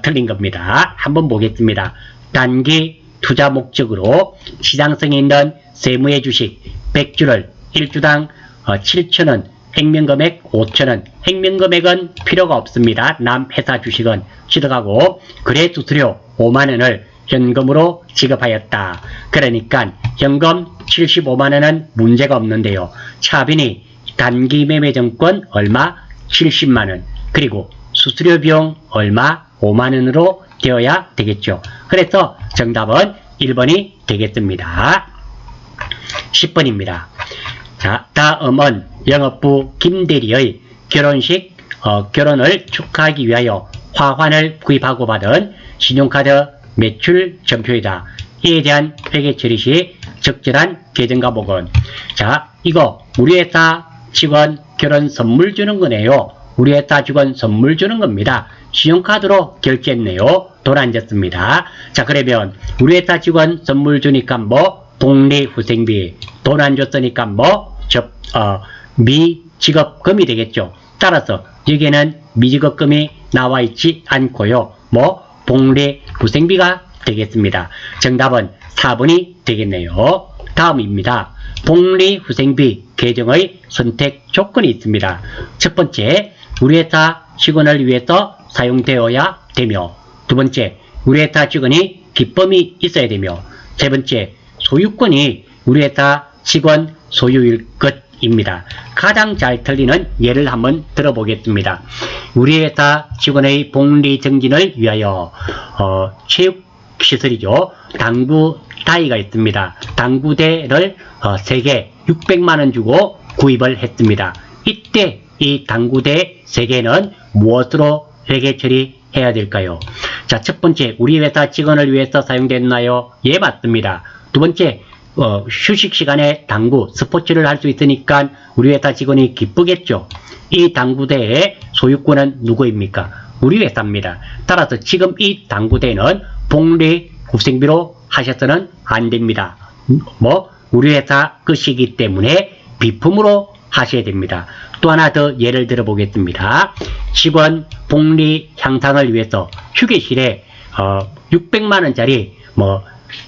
틀린 겁니다. 한번 보겠습니다. 단기 투자 목적으로 시장성이 있는 세무의 주식 100주를 1주당 7,000원, 횡령금액 5,000원, 횡령금액은 필요가 없습니다. 남 회사 주식은 취득하고 거래 수수료 5만원을 현금으로 지급하였다. 그러니까 현금 75만원은 문제가 없는데요. 차빈이 단기 매매 정권 얼마? 70만원. 그리고 수수료 비용 얼마? 5만원으로 되어야 되겠죠. 그래서 정답은 1번이 되겠습니다. 10번입니다. 자, 다음은 영업부 김대리의 결혼식, 결혼을 축하하기 위하여 화환을 구입하고 받은 신용카드 매출 전표이다. 이에 대한 회계 처리 시 적절한 계정 과목은 자, 이거 우리 회사 직원 결혼 선물 주는 거네요. 우리 회사 직원 선물 주는 겁니다. 신용카드로 결제했네요. 돈 안 줬습니다. 자, 그러면 우리 회사 직원 선물 주니까 뭐 복리후생비, 돈 안 줬으니까 뭐 미지급금이 되겠죠. 따라서 여기에는 미지급금이 나와 있지 않고요. 뭐 복리후생비가 되겠습니다. 정답은 4번이 되겠네요. 다음입니다. 복리후생비 계정의 선택 조건이 있습니다. 첫 번째, 우리 회사 직원을 위해서 사용되어야 되며, 두 번째, 우리 회사 직원이 기쁨이 있어야 되며, 세 번째, 소유권이 우리 회사 직원 소유일 것입니다. 가장 잘 틀리는 예를 한번 들어보겠습니다. 우리 회사 직원의 복리 정진을 위하여 체육시설이죠. 당구 타이가 있습니다. 당구대를 3개 600만원 주고 구입을 했습니다. 이때 이 당구대 3개는 무엇으로 회계 처리해야 될까요? 자, 첫 번째, 우리 회사 직원을 위해서 사용됐나요? 예, 맞습니다. 두 번째, 휴식 시간에 당구, 스포츠를 할 수 있으니까 우리 회사 직원이 기쁘겠죠. 이 당구대의 소유권은 누구입니까? 우리 회사입니다. 따라서 지금 이 당구대는 복리후생비로 하셔서는 안 됩니다. 우리 회사 것이기 때문에 비품으로 하셔야 됩니다. 또 하나 더 예를 들어 보겠습니다. 직원 복리 향상을 위해서 휴게실에 600만원짜리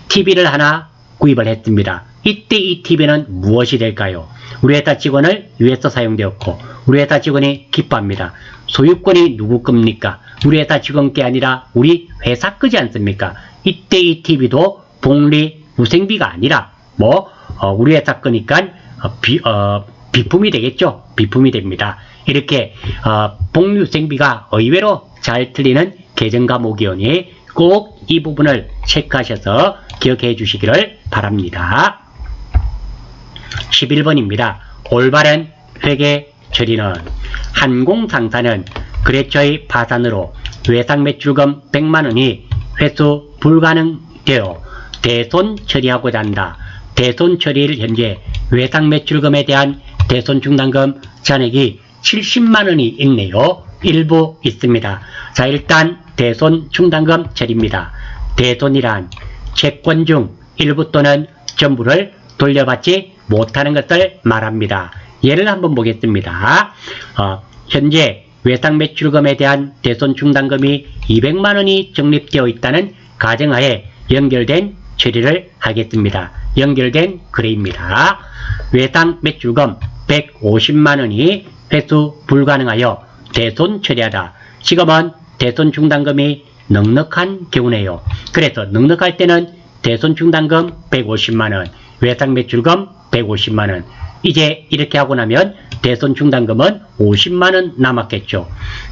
TV를 하나 구입을 했습니다. 이때 이 TV는 무엇이 될까요? 우리 회사 직원을 위해서 사용되었고 우리 회사 직원이 기뻐합니다. 소유권이 누구 겁니까? 우리 회사 직원 게 아니라 우리 회사 거지 않습니까? 이때 이 TV도 복리후생비가 아니라 우리 회사 거니까 비품이 되겠죠. 비품이 됩니다. 이렇게 복리후생비가 의외로 잘 틀리는 계정 과목이오니 꼭 이 부분을 체크하셔서 기억해 주시기를 바랍니다. 11번입니다. 올바른 회계 처리는 한공상사는 거래처의 파산으로 외상매출금 100만원이 회수 불가능되어 대손 처리하고자 한다. 대손 처리를 현재 외상매출금에 대한 대손 충당금 잔액이 70만원이 있네요. 일부 있습니다. 자, 일단 대손 충당금 처리입니다. 대손이란 채권 중 일부 또는 전부를 돌려받지 못하는 것을 말합니다. 예를 한번 보겠습니다. 현재 외상매출금에 대한 대손 충당금이 200만원이 적립되어 있다는 가정하에 연결된 처리를 하겠습니다. 연결된 거래입니다. 외상매출금 150만원이 회수 불가능하여 대손 처리하다. 지금은 대손 충당금이 넉넉한 경우네요. 그래서 넉넉할 때는 대손 충당금 150만원, 외상매출금 150만원. 이제 이렇게 하고 나면 대손 충당금은 50만원 남았겠죠.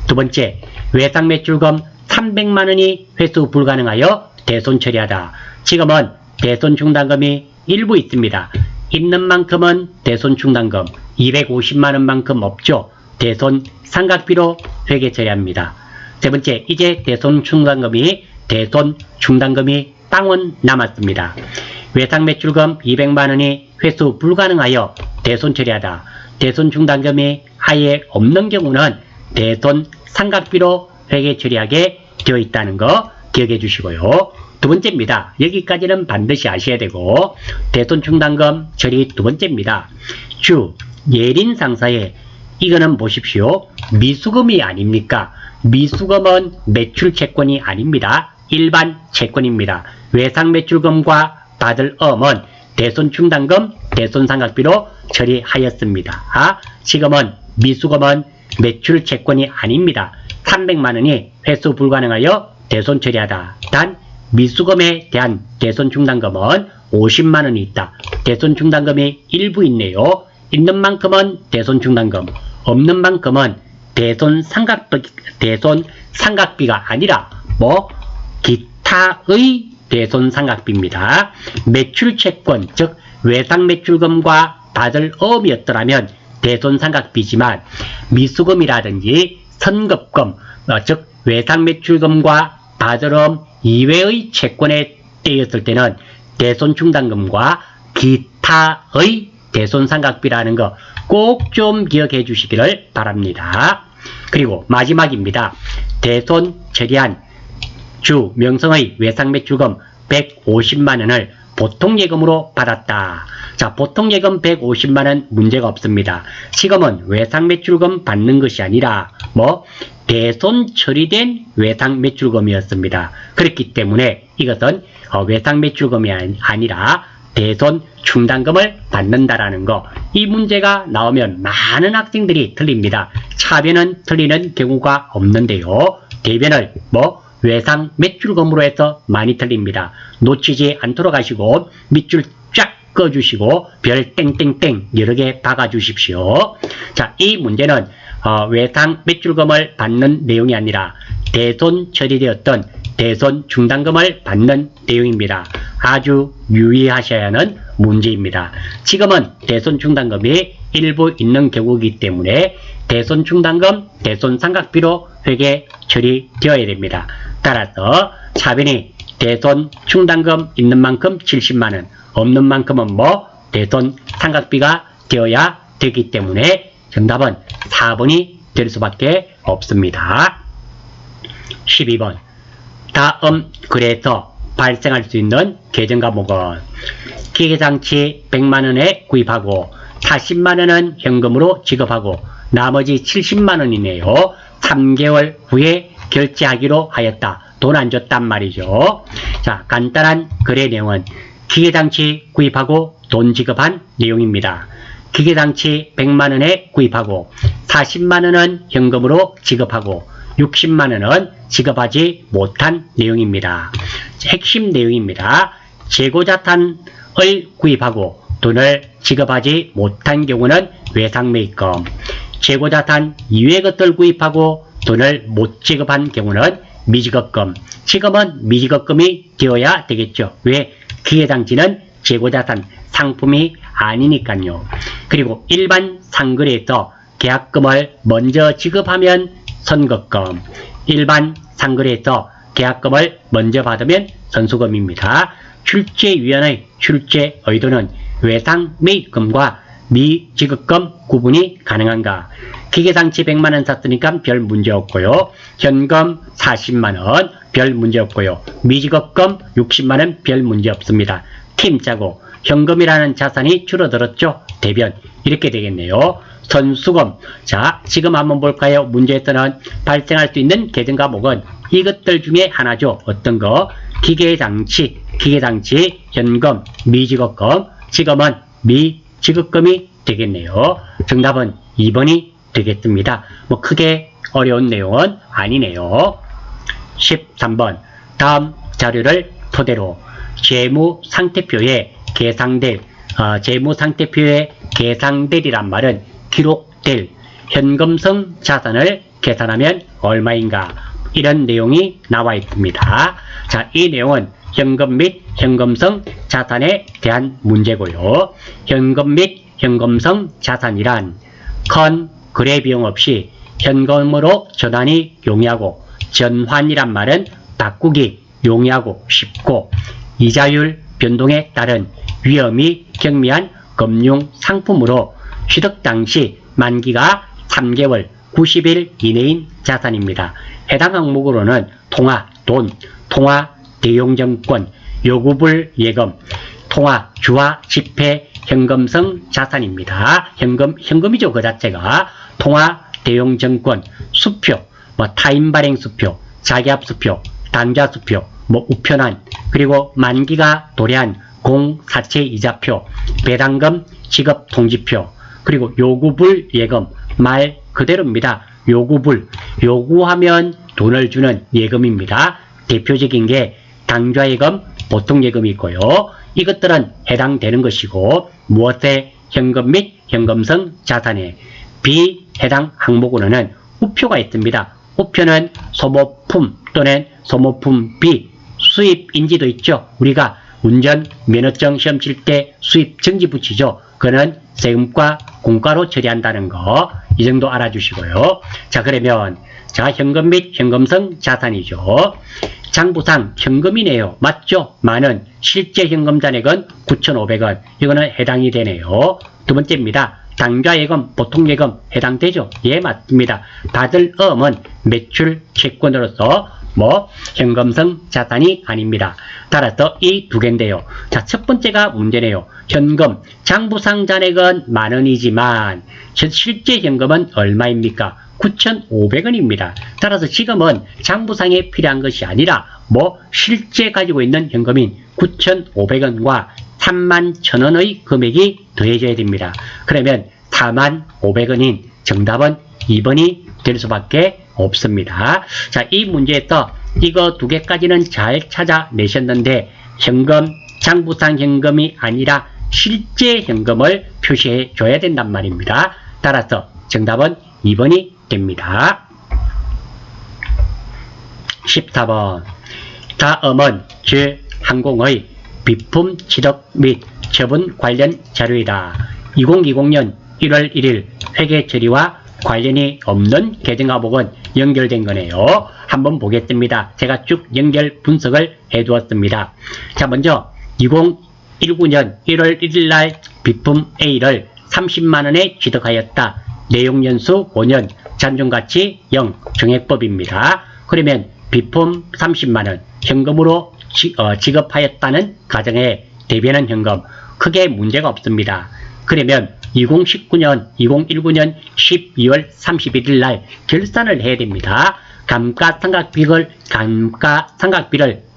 두 번째, 외상매출금 300만원이 회수 불가능하여 대손 처리하다. 지금은 대손 충당금이 일부 있습니다. 있는 만큼은 대손 충당금 250만원만큼 없죠. 대손 상각비로 회계 처리합니다. 세 번째, 이제 대손 충당금이 빵원 남았습니다. 외상매출금 200만원이 회수 불가능하여 대손 처리하다. 대손 충당금이 아예 없는 경우는 대손 상각비로 회계 처리하게 되어 있다는 거 기억해 주시고요. 두 번째입니다. 여기까지는 반드시 아셔야 되고, 대손 충당금 처리 두 번째입니다. 예린 상사에 이거는 보십시오. 미수금이 아닙니까? 미수금은 매출 채권이 아닙니다. 일반 채권입니다. 외상매출금과 받을 어음은 대손 충당금, 대손 상각비로 처리하였습니다. 지금은 미수금은 매출 채권이 아닙니다. 300만원이 회수 불가능하여 대손 처리하다. 단 미수금에 대한 대손 충당금은 50만원이 있다. 대손 충당금이 일부 있네요. 있는 만큼은 대손 충당금, 없는 만큼은 대손 상각비가 아니라 기타의 대손 상각비입니다. 매출 채권, 즉 외상매출금과 받을 어음이었더라면 대손 상각비지만 미수금이라든지 선급금, 즉 외상매출금과 받을 어음 이외의 채권에 떼였을 때는 대손 충당금과 기타의 대손 상각비라는 거 꼭 좀 기억해 주시기를 바랍니다. 그리고 마지막입니다. 대손 처리한 주 명성의 외상매출금 150만원을 보통예금으로 받았다. 자, 보통예금 150만원 문제가 없습니다. 지금은 외상매출금 받는 것이 아니라 대손 처리된 외상매출금이었습니다. 그렇기 때문에 이것은 외상매출금이 아니라 대손 충당금을 받는다라는 거. 이 문제가 나오면 많은 학생들이 틀립니다. 차변은 틀리는 경우가 없는데요. 대변을 외상매출금으로 해서 많이 틀립니다. 놓치지 않도록 하시고 밑줄 쫙 꺼주시고 별 땡땡땡 여러 개 박아주십시오. 자, 이 문제는 외상매출금을 받는 내용이 아니라 대손 처리되었던 대손 충당금을 받는 내용입니다. 아주 유의하셔야 하는 문제입니다. 지금은 대손 충당금이 일부 있는 경우이기 때문에 대손 충당금, 대손 상각비로 회계 처리되어야 됩니다. 따라서 차변이 대손 충당금 있는 만큼 70만원, 없는 만큼은 대손 상각비가 되어야 되기 때문에 정답은 4번이 될 수밖에 없습니다. 12번. 다음 글에서 발생할 수 있는 계정 과목은 기계장치 100만원에 구입하고 40만원은 현금으로 지급하고 나머지 70만원이네요. 3개월 후에 결제하기로 하였다. 돈 안 줬단 말이죠. 자, 간단한 거래 내용은 기계장치 구입하고 돈 지급한 내용입니다. 기계장치 100만원에 구입하고 40만원은 현금으로 지급하고 60만원은 지급하지 못한 내용입니다. 핵심 내용입니다. 재고자탄을 구입하고 돈을 지급하지 못한 경우는 외상매입금, 재고자탄 이외의 것들 구입하고 돈을 못 지급한 경우는 미지급금. 지금은 미지급금이 되어야 되겠죠. 왜? 기계장치는 재고자산 상품이 아니니까요. 그리고 일반 상거래에서 계약금을 먼저 지급하면 선급금, 일반 상거래에서 계약금을 먼저 받으면 선수금입니다. 출제위원의 출제 의도는 외상 매입금과 미지급금 구분이 가능한가? 기계장치 100만원 샀으니까 별 문제 없고요. 현금 40만원 별 문제 없고요. 미지급금 60만원 별 문제 없습니다. 팀 짜고 현금이라는 자산이 줄어들었죠. 대변 이렇게 되겠네요. 선수금. 자, 지금 한번 볼까요? 문제에서는 발생할 수 있는 계정 과목은 이것들 중에 하나죠. 어떤 거? 기계장치, 현금, 미지급금. 지금은 미지급금이 되겠네요. 정답은 2번이 되겠습니다. 뭐 크게 어려운 내용은 아니네요. 13번. 다음 자료를 토대로 재무상태표에 계상될, 재무상태표에 계상될이란 말은 기록될 현금성 자산을 계산하면 얼마인가? 이런 내용이 나와 있습니다. 자, 이 내용은 현금 및 현금성 자산에 대한 문제고요. 현금 및 현금성 자산이란 큰 거래 비용 없이 현금으로 전환이 용이하고, 전환이란 말은 바꾸기 용이하고 쉽고, 이자율 변동에 따른 위험이 경미한 금융 상품으로 취득 당시 만기가 3개월 90일 이내인 자산입니다. 해당 항목으로는 통화 돈, 통화 대용증권, 요구불 예금, 통화 주화 지폐 현금성 자산입니다. 현금이죠. 그 자체가. 통화 대용증권, 수표, 타임 발행 수표, 자기압 수표, 당좌 수표, 우편한, 그리고 만기가 도래한 공사채 이자표, 배당금 지급 통지표, 그리고 요구불 예금, 말 그대로입니다. 요구불, 요구하면 돈을 주는 예금입니다. 대표적인 게 당좌예금, 보통예금이 있고요. 이것들은 해당되는 것이고, 무엇에? 현금 및 현금성 자산에. 비해당 항목으로는 우표가 있습니다. 우표는 소모품 또는 소모품 비, 수입인지도 있죠. 우리가 운전 면허증 시험 칠 때 수입 정지 붙이죠. 그거는 세금과 공과로 처리한다는 거, 이 정도 알아주시고요. 자, 그러면 자, 현금 및 현금성 자산이죠. 장부상 현금이네요. 맞죠? 만원. 실제 현금 잔액은 9,500원. 이거는 해당이 되네요. 두 번째입니다. 당좌예금, 보통예금 해당되죠? 예, 맞습니다. 받을 어음은 매출 채권으로서 현금성 자산이 아닙니다. 따라서 이 두 개인데요. 자, 첫 번째가 문제네요. 현금, 장부상 잔액은 만원이지만 실제 현금은 얼마입니까? 9,500원입니다. 따라서 지금은 장부상에 필요한 것이 아니라 실제 가지고 있는 현금인 9,500원과 31,000원의 금액이 더해져야 됩니다. 그러면 45,500원인 정답은 2번이 될 수밖에 없습니다. 자, 이 문제에서 이거 두 개까지는 잘 찾아내셨는데 현금, 장부상 현금이 아니라 실제 현금을 표시해 줘야 된단 말입니다. 따라서 정답은 2번이 됩니다. 14번. 다음은 항공의 비품 취득 및 처분 관련 자료이다. 2020년 1월 1일 회계 처리와 관련이 없는 계정 과목은 연결된 거네요. 한번 보겠습니다. 제가 쭉 연결 분석을 해 두었습니다. 자, 먼저 2019년 1월 1일 날 비품 A를 30만원에 취득하였다. 내용연수 5년, 잔존가치 0, 정액법입니다. 그러면 비품 30만원 현금으로 지급하였다는 가정에 대변한 현금 크게 문제가 없습니다. 그러면 2019년 12월 31일 날 결산을 해야 됩니다. 감가상각비를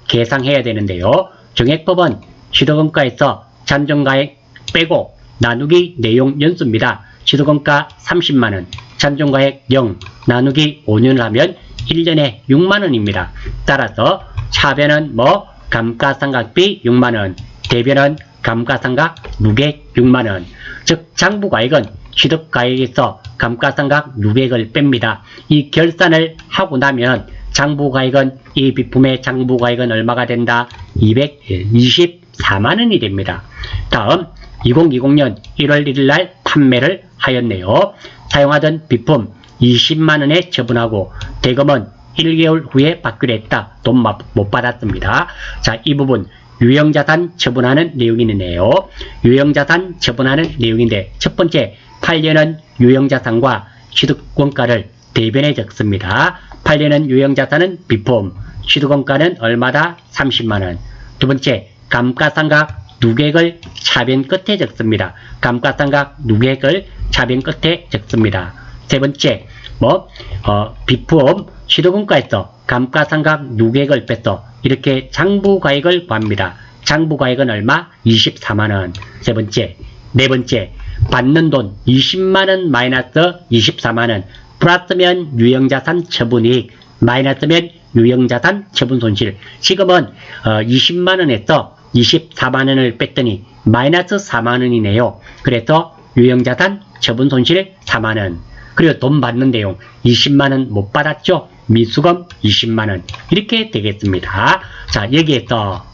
계상해야 되는데요. 정액법은 취득원가에서 잔존가액 빼고 나누기 내용 연수입니다. 취득원가 30만원, 잔존가액 0, 나누기 5년을 하면 1년에 6만원입니다. 따라서 차변은 감가상각비 6만원, 대변은 감가상각 누계액 6만원. 즉 장부가액은 취득가액에서 감가상각 누계액을 뺍니다. 이 결산을 하고 나면 장부가액은, 이 비품의 장부가액은 얼마가 된다? 224만원이 됩니다. 다음 2020년 1월 1일 날 판매를 하였네요. 사용하던 비품 20만원에 처분하고 대금은 1개월 후에 받기로 했다. 돈 못 받았습니다. 자, 이 부분 유형자산 처분하는 내용이 있네요. 유형자산 처분하는 내용인데 첫 번째, 팔려는 유형자산과 취득원가를 대변에 적습니다. 팔려는 유형자산은 비품, 취득원가는 얼마다? 30만원. 두 번째, 감가상각 누계액을 차변 끝에 적습니다. 감가상각 누계액을 차변 끝에 적습니다. 세 번째, 비품, 취득원가에서 감가상각 누계액을 빼서 이렇게 장부가액을 구합니다. 장부가액은 얼마? 24만원. 세 번째. 네 번째, 받는 돈 20만원 마이너스 24만원 플러스면 유형자산 처분이익 마이너스면 유형자산 처분손실. 지금은 20만원에서 24만원을 뺐더니 마이너스 4만원이네요. 그래서 유형자산 처분손실 4만원. 그리고 돈 받는 내용 20만원 못 받았죠? 미수금 20만원. 이렇게 되겠습니다. 자, 여기에서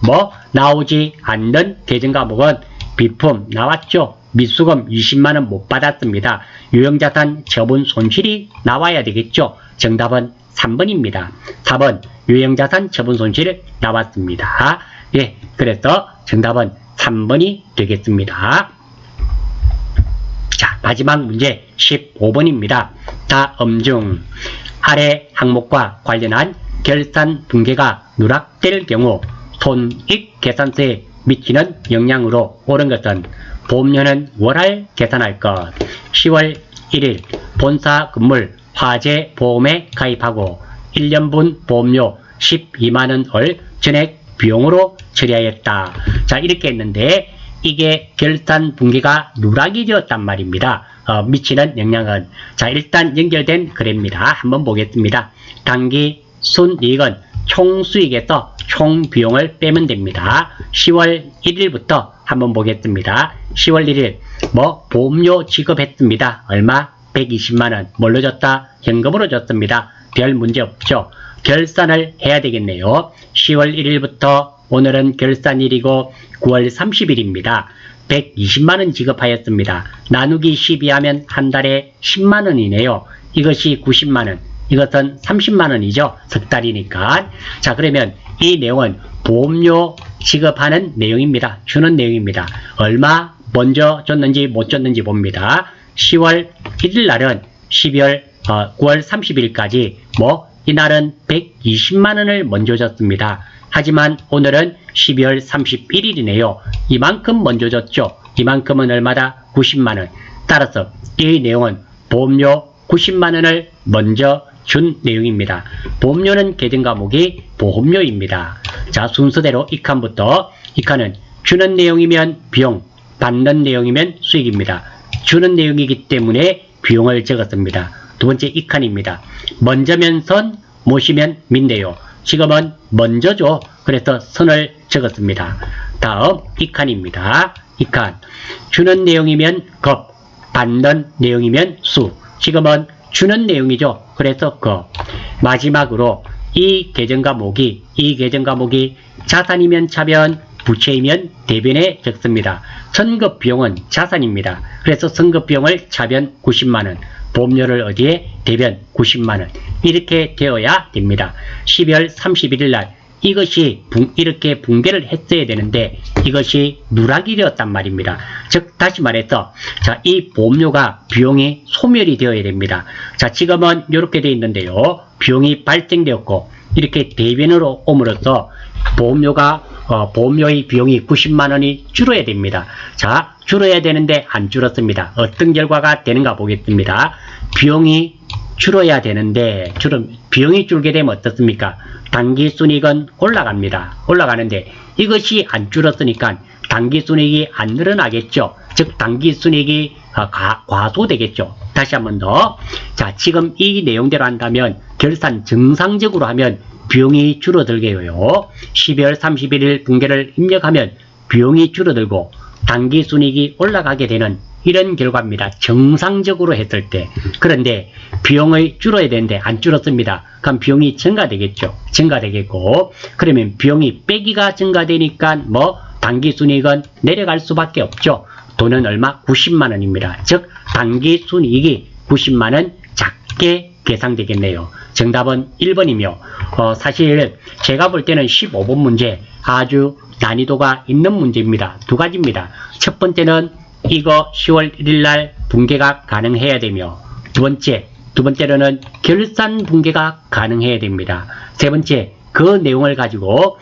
나오지 않는 계정과목은 비품 나왔죠? 미수금 20만원 못 받았습니다. 유형자산 처분 손실이 나와야 되겠죠? 정답은 3번입니다. 4번 유형자산 처분 손실 나왔습니다. 예, 그래서 정답은 3번이 되겠습니다. 자, 마지막 문제 15번입니다. 다음 중 아래 항목과 관련한 결산 붕괴가 누락될 경우 손익 계산서에 미치는 영향으로 옳은 것은 보험료는 월할 계산할 것, 10월 1일 본사 건물 화재 보험에 가입하고 1년분 보험료 12만원을 전액 비용으로 처리하였다. 자, 이렇게 했는데 이게 결산 붕괴가 누락이 되었단 말입니다. 미치는 영향은, 자, 일단 연결된 거래입니다. 한번 보겠습니다. 당기 순이익은 총수익에서 총비용을 빼면 됩니다. 10월 1일부터 한번 보겠습니다. 10월 1일 보험료 지급했습니다. 얼마? 120만원. 뭘로 줬다? 현금으로 줬습니다. 별 문제 없죠. 결산을 해야 되겠네요. 10월 1일부터 오늘은 결산일이고 9월 30일입니다. 120만원 지급하였습니다. 나누기 12하면 한 달에 10만원이네요. 이것이 90만원. 이것은 30만원이죠. 석 달이니까. 자, 그러면 이 내용은 보험료 지급하는 내용입니다. 주는 내용입니다. 얼마 먼저 줬는지 못 줬는지 봅니다. 10월 1일 날은 9월 30일까지 이날은 120만원을 먼저 줬습니다. 하지만 오늘은 12월 31일이네요. 이만큼 먼저 줬죠. 이만큼은 얼마다? 90만원. 따라서 이 내용은 보험료 90만원을 먼저 준 내용입니다. 보험료는 계정과목이 보험료입니다. 자, 순서대로 이 칸부터, 이 칸은 주는 내용이면 비용, 받는 내용이면 수익입니다. 주는 내용이기 때문에 비용을 적었습니다. 두 번째 이 칸입니다. 먼저면 선, 못이면 민네요. 지금은 먼저죠. 그래서 선을 적었습니다. 다음 이 칸입니다. 이 칸. 주는 내용이면 급, 받는 내용이면 수. 지금은 주는 내용이죠. 그래서 마지막으로 이 계정과목이 자산이면 차변, 부채이면 대변에 적습니다. 선급 비용은 자산입니다. 그래서 선급 비용을 차변 90만원, 보험료를 어디에? 대변 90만원. 이렇게 되어야 됩니다. 12월 31일 날 이것이 이렇게 붕괴를 했어야 되는데 이것이 누락이 되었단 말입니다. 즉 다시 말해서, 자, 이 보험료가 비용이 소멸이 되어야 됩니다. 자, 지금은 이렇게 되어 있는데요. 비용이 발생되었고 이렇게 대변으로 옴으로써 보험료의 비용이 90만원이 줄어야 됩니다. 자, 줄어야 되는데 안 줄었습니다. 어떤 결과가 되는가 보겠습니다. 비용이 줄어야 되는데 비용이 줄게 되면 어떻습니까? 당기순이익은 올라가는데 이것이 안 줄었으니까 당기순이익이 안 늘어나겠죠. 즉 당기순이익이 과소되겠죠. 다시 한번 더. 자, 지금 이 내용대로 한다면 결산 정상적으로 하면 비용이 줄어들게요. 12월 31일 붕괴를 입력하면 비용이 줄어들고 당기순이익이 올라가게 되는 이런 결과입니다. 정상적으로 했을 때. 그런데 비용이 줄어야 되는데 안 줄었습니다. 그럼 비용이 증가되겠죠. 증가되겠고, 그러면 비용이 빼기가 증가되니까 당기순이익은 내려갈 수밖에 없죠. 돈은 얼마? 90만원입니다. 즉 당기순이익이 90만원 작게 계상되겠네요. 정답은 1번이며 사실 제가 볼 때는 15번 문제 아주 난이도가 있는 문제입니다. 두 가지입니다. 첫 번째는 이거 10월 1일날 붕괴가 가능해야 되며 두 번째로는 결산 붕괴가 가능해야 됩니다. 세 번째, 그 내용을 가지고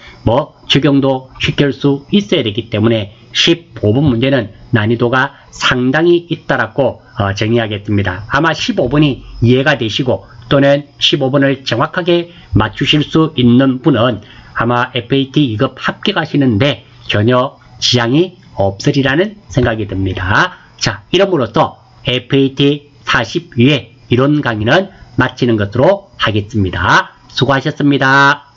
적용도 시킬 수 있어야 되기 때문에 15번 문제는 난이도가 상당히 있다라고 정의하겠습니다. 아마 15번이 이해가 되시고 또는 15번을 정확하게 맞추실 수 있는 분은 아마 FAT 2급 합격하시는데 전혀 지장이 없으리라는 생각이 듭니다. 자, 이름으로써 FAT 42회 이론 강의는 마치는 것으로 하겠습니다. 수고하셨습니다.